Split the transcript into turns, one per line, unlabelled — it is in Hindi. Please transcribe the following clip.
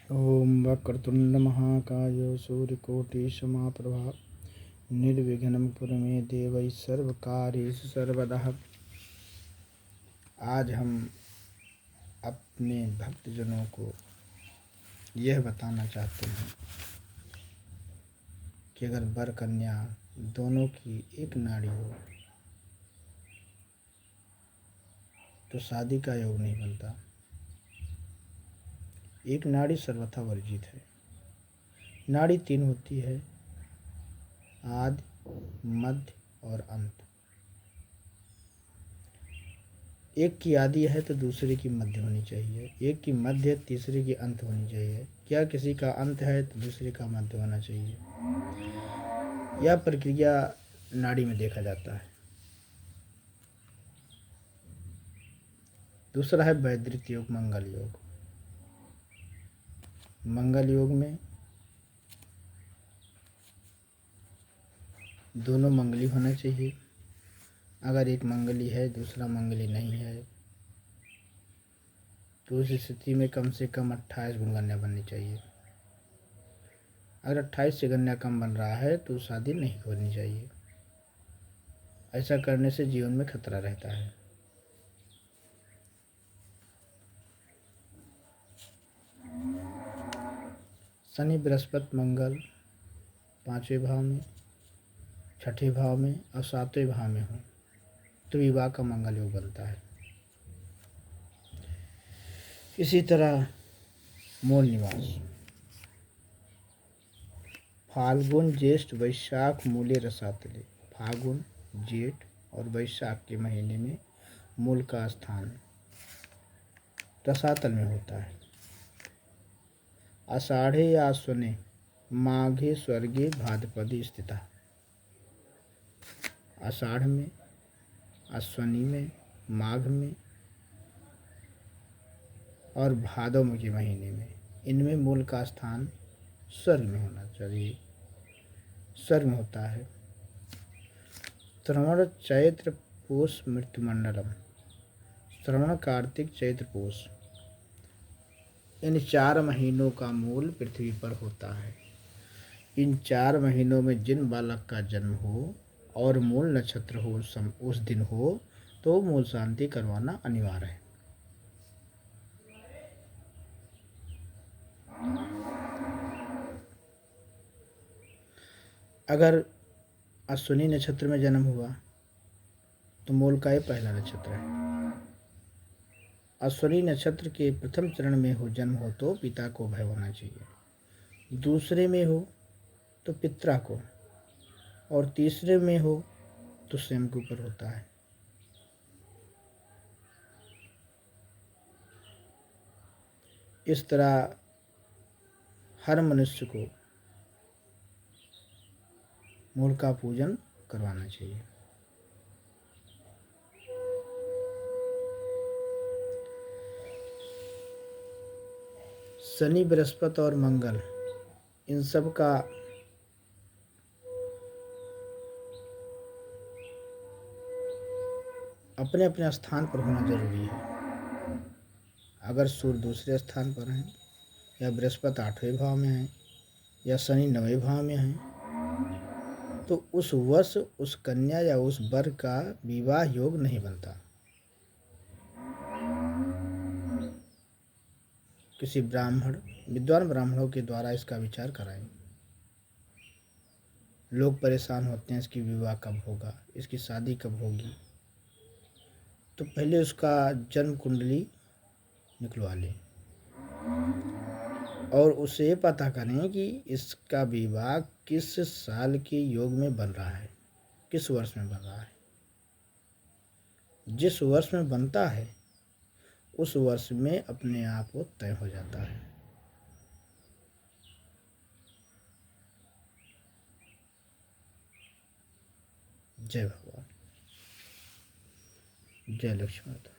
ओम वक्रतुंड महाकाय सूर्यकोटिसमप्रभा निर्विघ्नं कुरु मे देव सर्वकार्येषु सर्वदा। आज हम अपने भक्तजनों को यह बताना चाहते हैं कि अगर वर कन्या दोनों की एक नाड़ी हो तो शादी का योग नहीं बनता। एक नाड़ी सर्वथा वर्जित है। नाड़ी 3 होती है, आदि, मध्य और अंत। एक की आदि है तो दूसरे की मध्य होनी चाहिए, एक की मध्य है तीसरे की अंत होनी चाहिए। क्या किसी का अंत है तो दूसरे का मध्य होना चाहिए। यह प्रक्रिया नाड़ी में देखा जाता है। दूसरा है वैदिक योग, मंगल योग। मंगल योग में दोनों मंगली होना चाहिए। अगर एक मंगली है दूसरा मंगली नहीं है तो उस स्थिति में कम से कम 28 गुणगण्या बननी चाहिए। अगर 28 से गण्या कम बन रहा है तो शादी नहीं होनी चाहिए। ऐसा करने से जीवन में खतरा रहता है। शनि, बृहस्पति, मंगल 5वें भाव में, 6ठे भाव में और 7वें भाव में हो तो विवाह का मंगल योग बनता है। इसी तरह मूल निवास फाल्गुन, ज्येष्ठ, वैशाख मूले रसातले। फाल्गुन, जेठ और वैशाख के महीने में मूल का स्थान रसातल में होता है। आषाढ़े या आश्वने, माघे, स्वर्गे, भाद्रपदी स्थिता। आषाढ़ में, अश्वनी में, माघ में और भादव के महीने में, इनमें मूल का स्थान स्वर्ग में होना चाहिए। स्वर्ग में होता है। श्रवण, चैत्र, पौष, मृत्युमंडलम। श्रवण, कार्तिक, चैत्र, पौष, इन 4 महीनों का मूल पृथ्वी पर होता है। इन 4 महीनों में जिन बालक का जन्म हो और मूल नक्षत्र हो उस दिन हो तो मूल शांति करवाना अनिवार्य है। अगर अश्विनी नक्षत्र में जन्म हुआ तो मूल का ये पहला नक्षत्र है। अश्विनी नक्षत्र के प्रथम चरण में हो जन्म हो तो पिता को भय होना चाहिए, दूसरे में हो तो पितरा को और तीसरे में हो तो स्वयं के ऊपर होता है। इस तरह हर मनुष्य को मूल का पूजन करवाना चाहिए। शनि, बृहस्पति और मंगल, इन सब का अपने अपने स्थान पर होना जरूरी है। अगर सूर्य दूसरे स्थान पर हैं या बृहस्पति 8वें भाव में है या शनि 9वें भाव में है तो उस वर्ष उस कन्या या उस वर का विवाह योग नहीं बनता। किसी ब्राह्मण, विद्वान ब्राह्मणों के द्वारा इसका विचार कराएं। लोग परेशान होते हैं इसकी विवाह कब होगा, इसकी शादी कब होगी, तो पहले उसका जन्म कुंडली निकलवा लें और उसे पता करें कि इसका विवाह किस साल के योग में बन रहा है, किस वर्ष में बन रहा है। जिस वर्ष में बनता है उस वर्ष में अपने आप वो तय हो जाता है। जय भगवान, जय लक्ष्मी माता।